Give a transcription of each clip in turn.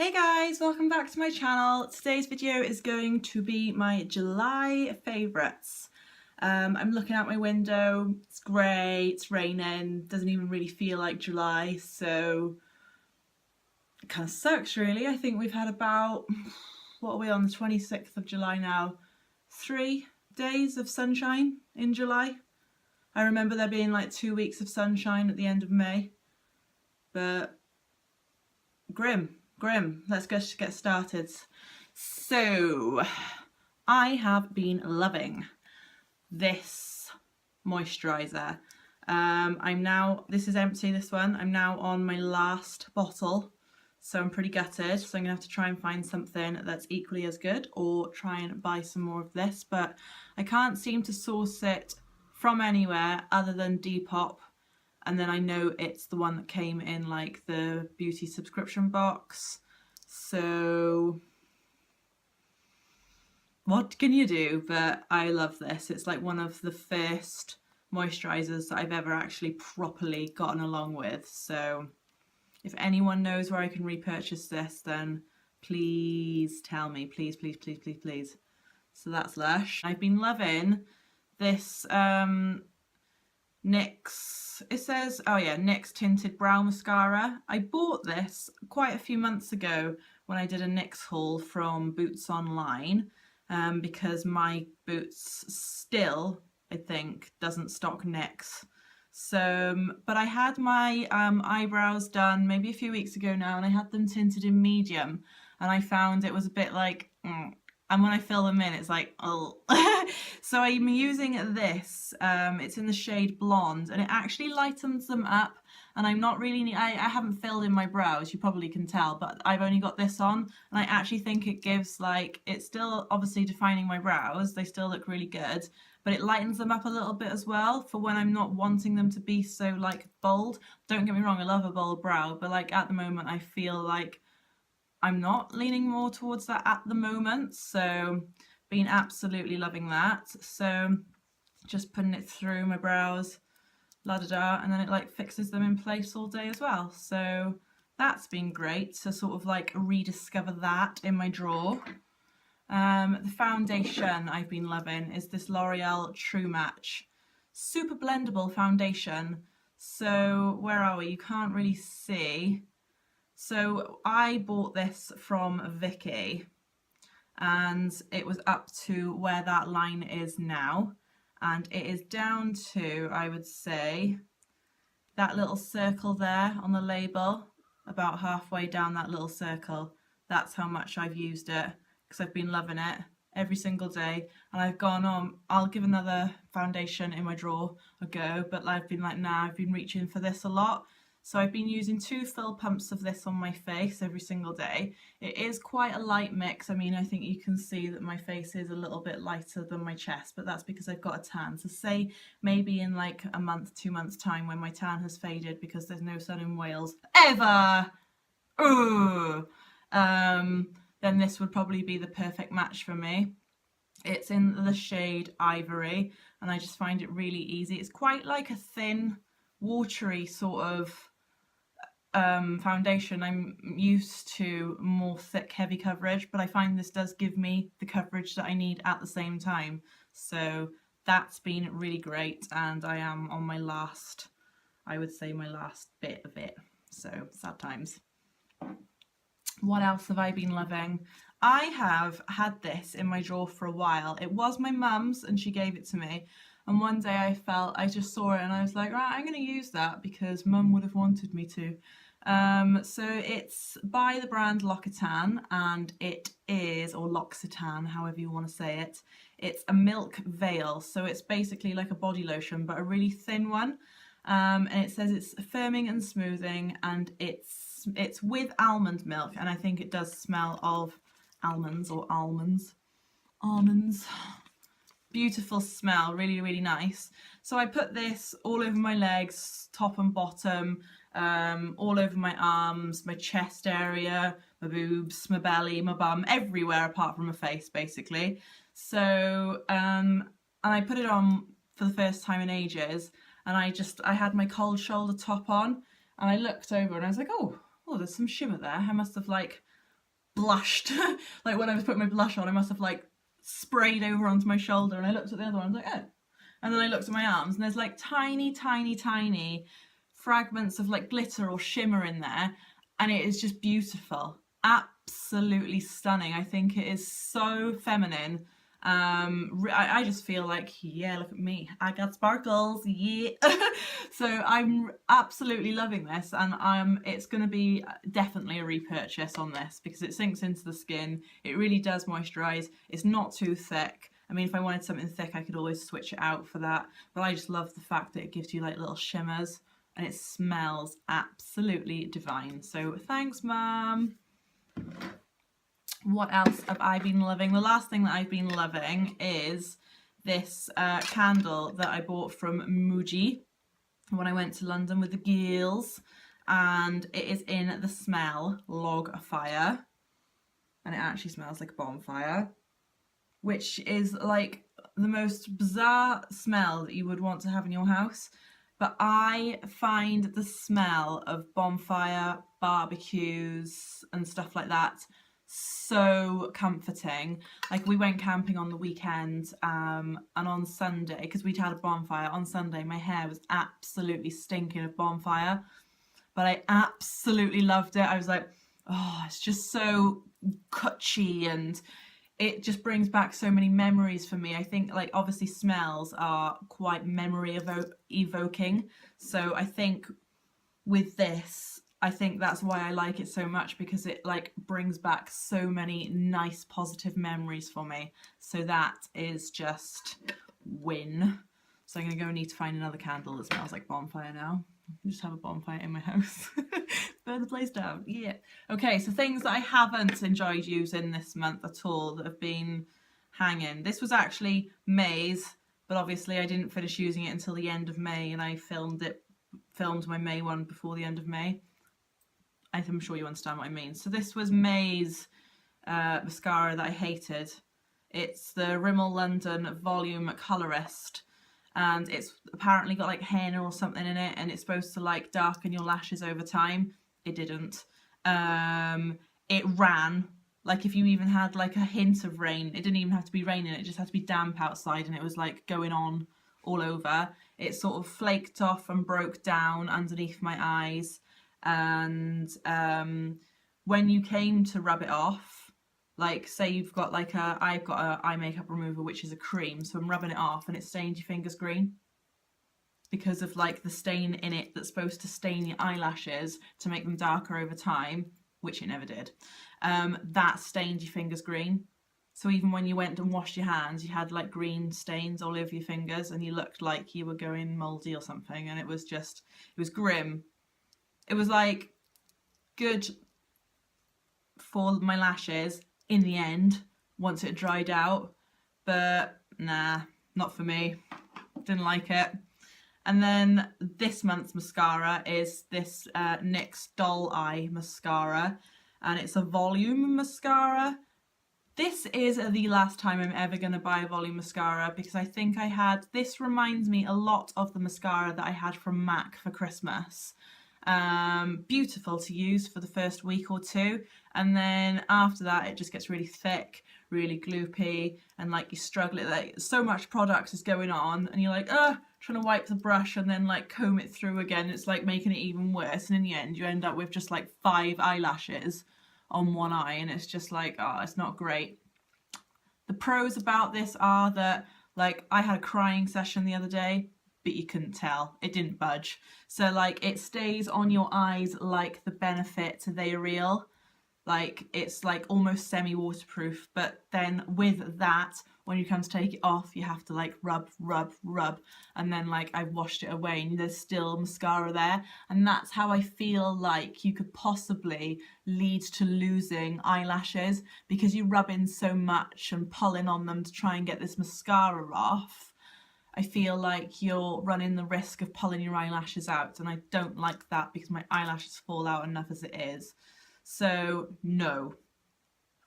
Hey guys, welcome back to my channel. Today's video is going to be my July favourites. I'm looking out my window, it's grey, it's raining, doesn't even really feel like July, so it kind of sucks really. I think we've had about, what are we on, the 26th of July now? 3 days of sunshine in July. I remember there being like 2 weeks of sunshine at the end of May, but grim. Let's get started. So I have been loving this moisturiser. This is empty, this one. I'm now on my last bottle, so I'm pretty gutted. So I'm gonna have to try and find something that's equally as good or try and buy some more of this, but I can't seem to source it from anywhere other than Depop. And then I know it's the one that came in like the beauty subscription box. So what can you do? But I love this. It's like one of the first moisturisers that I've ever actually properly gotten along with. So if anyone knows where I can repurchase this, then please tell me. Please. So that's Lush. I've been loving this NYX, it says, oh yeah, NYX Tinted Brow Mascara. I bought this quite a few months ago when I did a NYX haul from Boots Online, because my Boots still, I think, doesn't stock NYX. So, but I had my eyebrows done maybe a few weeks ago now, and I had them tinted in medium, and I found it was a bit like, and when I fill them in, it's like, oh. So I'm using this, it's in the shade Blonde, and it actually lightens them up, and I'm not really, I haven't filled in my brows, you probably can tell, but I've only got this on, and I actually think it gives like, it's still obviously defining my brows, they still look really good, but it lightens them up a little bit as well for when I'm not wanting them to be so like bold. Don't get me wrong, I love a bold brow, but like at the moment I feel like I'm not leaning more towards that at the moment, so been absolutely loving that. So just putting it through my brows, la da da, and then it like fixes them in place all day as well. So that's been great to sort of like rediscover that in my drawer. The foundation I've been loving is this L'Oreal True Match super blendable foundation. So where are we? You can't really see. So I bought this from Vicky, and it was up to where that line is now, and it is down to, I would say, that little circle there on the label, about halfway down that little circle. That's how much I've used it, because I've been loving it every single day, and I've gone on, I'll give another foundation in my drawer a go, but I've been like, nah, I've been reaching for this a lot. So I've been using 2 fill pumps of this on my face every single day. It is quite a light mix. I mean, I think you can see that my face is a little bit lighter than my chest, but that's because I've got a tan. So say maybe in like a month, 2 months time when my tan has faded because there's no sun in Wales ever, then this would probably be the perfect match for me. It's in the shade Ivory, and I just find it really easy. It's quite like a thin, watery sort of foundation. I'm used to more thick, heavy coverage, but I find this does give me the coverage that I need at the same time. So that's been really great, and I am on my last, I would say my last bit of it. So sad times. What else have I been loving? I have had this in my drawer for a while. It was my mum's and she gave it to me. And one day I just saw it and I was like, right, I'm going to use that because mum would have wanted me to. So it's by the brand L'Occitane, and it is, or L'Occitane, however you want to say it. It's a milk veil. So it's basically like a body lotion, but a really thin one. And it says it's firming and smoothing, and it's with almond milk, and I think it does smell of almonds or almonds. Beautiful smell, really nice. So I put this all over my legs, top and bottom, all over my arms, my chest area, my boobs, my belly, my bum, everywhere apart from my face basically. So and I put it on for the first time in ages, and I had my cold shoulder top on, and I looked over and I was like, oh, there's some shimmer there. I must have like blushed. Like when I was putting my blush on, I must have like sprayed over onto my shoulder, and I looked at the other one, I was like, oh. And then I looked at my arms, and there's like tiny, tiny, tiny fragments of like glitter or shimmer in there, and it is just beautiful. Absolutely stunning. I think it is so feminine. I just feel like, yeah, look at me, I got sparkles, yeah. So I'm absolutely loving this, and it's going to be definitely a repurchase on this because it sinks into the skin. It really does moisturize. It's not too thick. I mean, if I wanted something thick, I could always switch it out for that, but I just love the fact that it gives you like little shimmers, and it smells absolutely divine. So thanks, Mum. What else have I been loving? The last thing that I've been loving is this candle that I bought from Muji when I went to London with the girls, and it is in the smell Log Fire, and it actually smells like a bonfire, which is like the most bizarre smell that you would want to have in your house. But I find the smell of bonfire, barbecues and stuff like that so comforting. Like we went camping on the weekend, and on Sunday, because we'd had a bonfire on Sunday, my hair was absolutely stinking of bonfire, but I absolutely loved it. I was like, oh, it's just so cutchy, and it just brings back so many memories for me. I think like obviously smells are quite memory evoking, so I think with this, I think that's why I like it so much, because it like brings back so many nice positive memories for me. So that is just win. So I'm gonna go and need to find another candle that smells like bonfire now. Just have a bonfire in my house. Burn the place down. Yeah. Okay, so things that I haven't enjoyed using this month at all that have been hanging. This was actually May's, but obviously I didn't finish using it until the end of May, and I filmed my May one before the end of May. I'm sure you understand what I mean. So this was May's mascara that I hated. It's the Rimmel London Volume Colorist, and it's apparently got like henna or something in it, and it's supposed to like darken your lashes over time. It didn't. It ran. Like if you even had like a hint of rain, it didn't even have to be raining, it just had to be damp outside, and it was like going on all over. It sort of flaked off and broke down underneath my eyes. And when you came to rub it off, like say you've got like I've got a eye makeup remover, which is a cream, so I'm rubbing it off and it stained your fingers green because of like the stain in it that's supposed to stain your eyelashes to make them darker over time, which it never did. That stained your fingers green. So even when you went and washed your hands, you had like green stains all over your fingers, and you looked like you were going mouldy or something, and it was grim. It was like good for my lashes in the end once it dried out, but nah, not for me. Didn't like it. And then this month's mascara is this NYX Doll Eye mascara, and it's a volume mascara. This is the last time I'm ever going to buy a volume mascara, because I think this reminds me a lot of the mascara that I had from MAC for Christmas. Beautiful to use for the first week or two, and then after that it just gets really thick, really gloopy, and like you're struggling, like so much product is going on, and you're like trying to wipe the brush and then like comb it through again. It's like making it even worse, and in the end you end up with just like 5 eyelashes on one eye, and it's just like, oh, it's not great. The pros about this are that like I had a crying session the other day, but you couldn't tell, it didn't budge. So like it stays on your eyes like the Benefit They Are Real, like it's like almost semi-waterproof, but then with that, when you come to take it off, you have to like rub, and then like I've washed it away and there's still mascara there, and that's how I feel like you could possibly lead to losing eyelashes, because you rub in so much and pulling on them to try and get this mascara off. I feel like you're running the risk of pulling your eyelashes out, and I don't like that because my eyelashes fall out enough as it is. So no,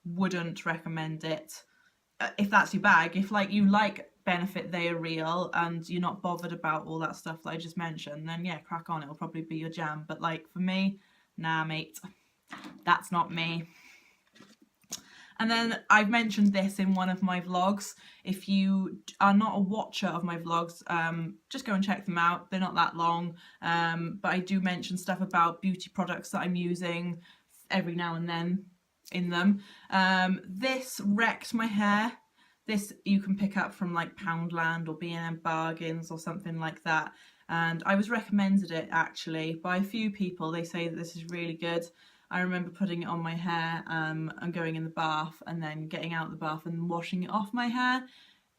wouldn't recommend it. If that's your bag, if like you like Benefit They Are Real and you're not bothered about all that stuff that I just mentioned, then yeah, crack on, it'll probably be your jam. But like for me, nah mate, that's not me. And then I've mentioned this in one of my vlogs. If you are not a watcher of my vlogs, just go and check them out. They're not that long, but I do mention stuff about beauty products that I'm using every now and then in them. This wrecked my hair. This you can pick up from like Poundland or B&M Bargains or something like that. And I was recommended it actually by a few people. They say that this is really good. I remember putting it on my hair and going in the bath and then getting out of the bath and washing it off my hair.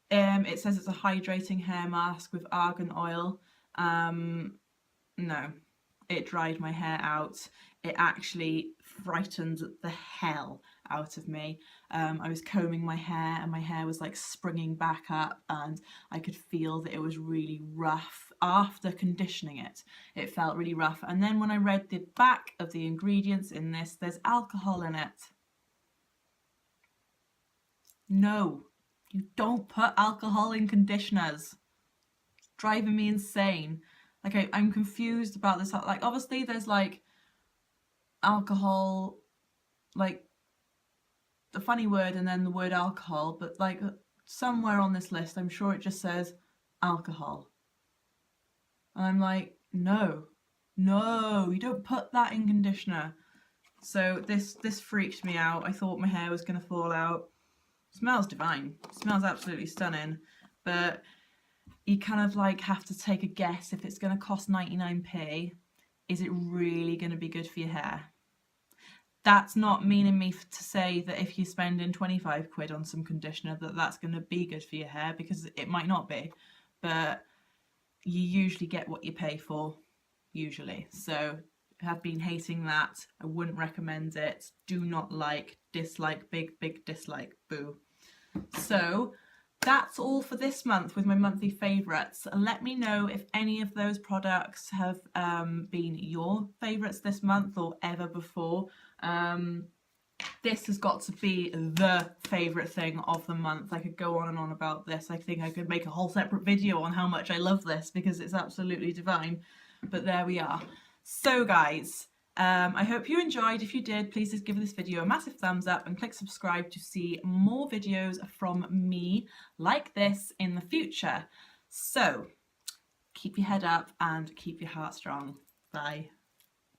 It says it's a hydrating hair mask with argan oil. No, it dried my hair out. It actually frightened the hell out of me. I was combing my hair and my hair was like springing back up, and I could feel that it was really rough after conditioning it. It felt really rough. And then when I read the back of the ingredients in this, there's alcohol in it. No, you don't put alcohol in conditioners. It's driving me insane. Like I'm confused about this. Like obviously there's like alcohol, like the funny word and then the word alcohol, but like somewhere on this list I'm sure it just says alcohol. And I'm like, no, you don't put that in conditioner. So this freaked me out. I thought my hair was gonna fall out. It smells divine. It smells absolutely stunning. But you kind of like have to take a guess if it's gonna cost 99p. Is it really gonna be good for your hair? That's not meaning me to say that if you're spending 25 quid on some conditioner that's going to be good for your hair, because it might not be, but you usually get what you pay for, usually. So I have been hating that. I wouldn't recommend it. Do not like, dislike, big dislike, boo. So that's all for this month with my monthly favourites. Let me know if any of those products have been your favourites this month or ever before. This has got to be the favourite thing of the month. I could go on and on about this. I think I could make a whole separate video on how much I love this because it's absolutely divine. But there we are. So guys, I hope you enjoyed. If you did, please just give this video a massive thumbs up and click subscribe to see more videos from me like this in the future. So keep your head up and keep your heart strong. Bye.